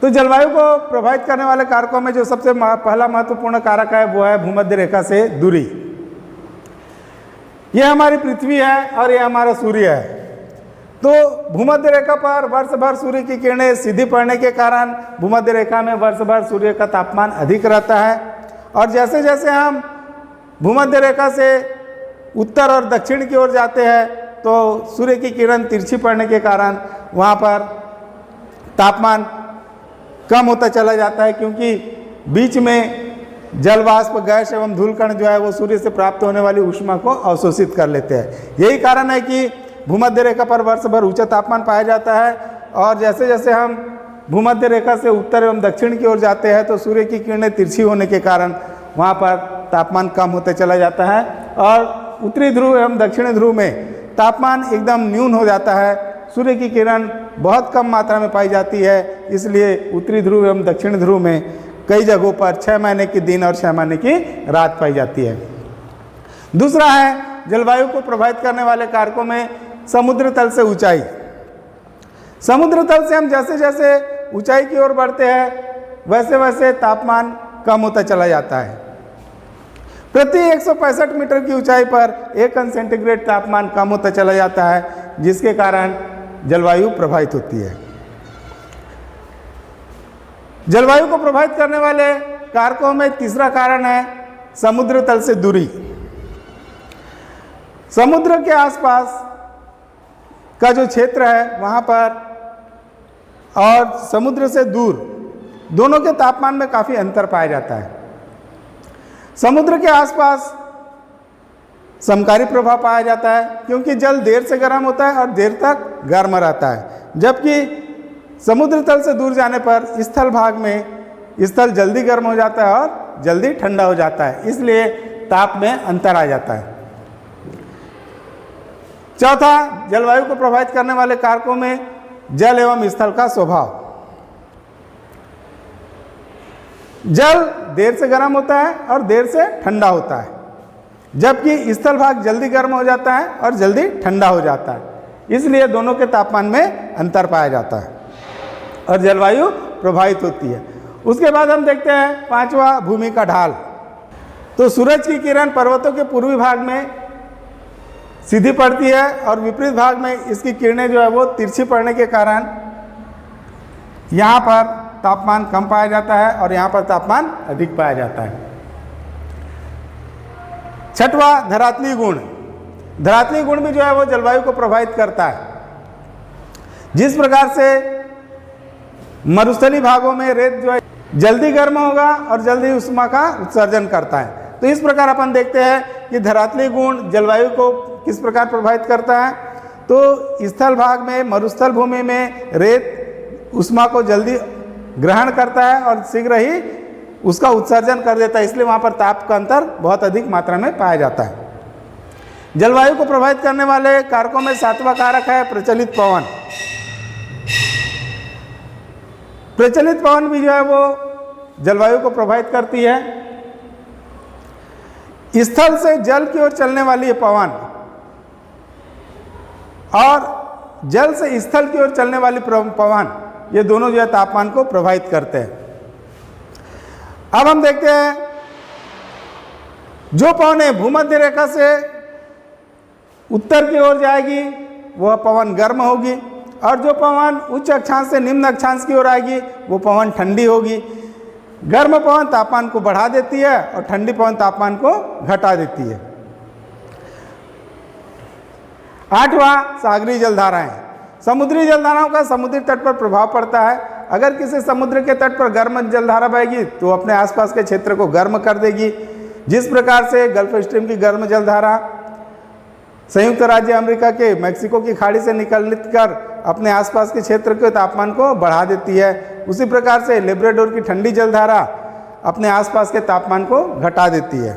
तो जलवायु को प्रभावित करने वाले कारकों में जो सबसे पहला महत्वपूर्ण कारक है वो है भूमध्य रेखा से दूरी। यह हमारी पृथ्वी है और यह हमारा सूर्य है। तो भूमध्य रेखा पर वर्ष भर सूर्य की किरणें सीधी पड़ने के कारण भूमध्य रेखा में वर्ष भर सूर्य का तापमान अधिक रहता है, और जैसे जैसे हम भूमध्य रेखा से उत्तर और दक्षिण की ओर जाते हैं तो सूर्य की किरण तिरछी पड़ने के कारण वहाँ पर तापमान कम होता चला जाता है, क्योंकि बीच में जल वाष्प, गैस एवं धूलकण जो है वो सूर्य से प्राप्त होने वाली ऊष्मा को अवशोषित कर लेते हैं। यही कारण है कि भूमध्य रेखा पर वर्ष भर ऊंचा तापमान पाया जाता है, और जैसे जैसे हम भूमध्य रेखा से उत्तर एवं दक्षिण की ओर जाते हैं तो सूर्य की किरणें तिरछी होने के कारण वहाँ पर तापमान कम होते चला जाता है, और उत्तरी ध्रुव एवं दक्षिणी ध्रुव में तापमान एकदम न्यून हो जाता है। सूर्य की किरण बहुत कम मात्रा में पाई जाती है, इसलिए उत्तरी ध्रुव एवं दक्षिणी ध्रुव में कई जगहों पर 6 महीने के दिन और 6 महीने की रात पाई जाती है। दूसरा है जलवायु को प्रभावित करने वाले कारकों में समुद्र तल से ऊंचाई। समुद्र तल से हम जैसे जैसे ऊंचाई की ओर बढ़ते हैं वैसे वैसे तापमान कम होता चला जाता है। प्रति 165 मीटर की ऊंचाई पर 1 अंश सेंटीग्रेड तापमान कम होता चला जाता है, जिसके कारण जलवायु प्रभावित होती है। जलवायु को प्रभावित करने वाले कारकों में तीसरा कारण है समुद्र तल से दूरी। समुद्र के आसपास का जो क्षेत्र है वहाँ पर और समुद्र से दूर दोनों के तापमान में काफ़ी अंतर पाया जाता है। समुद्र के आसपास समकारी प्रभाव पाया जाता है, क्योंकि जल देर से गर्म होता है और देर तक गर्म रहता है, जबकि समुद्र तल से दूर जाने पर स्थल भाग में स्थल जल्दी गर्म हो जाता है और जल्दी ठंडा हो जाता है, इसलिए ताप में अंतर आ जाता है। चौथा, जलवायु को प्रभावित करने वाले कारकों में जल एवं स्थल का स्वभाव। जल देर से गर्म होता है और देर से ठंडा होता है, जबकि स्थल भाग जल्दी गर्म हो जाता है और जल्दी ठंडा हो जाता है, इसलिए दोनों के तापमान में अंतर पाया जाता है और जलवायु प्रभावित होती है। उसके बाद हम देखते हैं पांचवा, भूमि का ढाल। तो सूरज की किरण पर्वतों के पूर्वी भाग में सीधी पड़ती है और विपरीत भाग में इसकी किरणें जो है वो तिरछी पड़ने के कारण यहाँ पर तापमान कम पाया जाता है और यहाँ पर तापमान अधिक पाया जाता है। छठवा, धरातलीय गुण। धरातलीय गुण भी जो है वो जलवायु को प्रभावित करता है। जिस प्रकार से मरुस्थलीय भागों में रेत जो है जल्दी गर्म होगा और जल्दी ऊष्मा का उत्सर्जन करता है, तो इस प्रकार अपन देखते हैं कि धरातलीय गुण जलवायु को किस प्रकार प्रभावित करता है। तो स्थल भाग में, मरुस्थल भूमि में रेत ऊष्मा को जल्दी ग्रहण करता है और शीघ्र ही उसका उत्सर्जन कर देता है, इसलिए वहाँ पर ताप का अंतर बहुत अधिक मात्रा में पाया जाता है। जलवायु को प्रभावित करने वाले कारकों में सातवां कारक है प्रचलित पवन। प्रचलित पवन भी जो है वो जलवायु को प्रभावित करती है। स्थल से जल की ओर चलने वाली ये पवन और जल से स्थल की ओर चलने वाली पवन, ये दोनों जो है तापमान को प्रभावित करते हैं। अब हम देखते हैं जो पवनें भूमध्य रेखा से उत्तर की ओर जाएगी वह पवन गर्म होगी, और जो पवन उच्च अक्षांश से निम्न अक्षांश की ओर आएगी वो पवन ठंडी होगी। गर्म पवन तापमान को बढ़ा देती है और ठंडी पवन तापमान को घटा देती है। आठवां, सागरीय जलधाराएं। समुद्री जलधाराओं का समुद्री तट पर प्रभाव पड़ता है। अगर किसी समुद्र के तट पर गर्म जलधारा बहेगी तो अपने आसपास के क्षेत्र को गर्म कर देगी। जिस प्रकार से गल्फ स्ट्रीम की गर्म जलधारा संयुक्त राज्य अमेरिका के मैक्सिको की खाड़ी से निकलकर अपने आसपास के क्षेत्र के तापमान को बढ़ा देती है, उसी प्रकार से लेब्राडोर की ठंडी जलधारा अपने आसपास के तापमान को घटा देती है।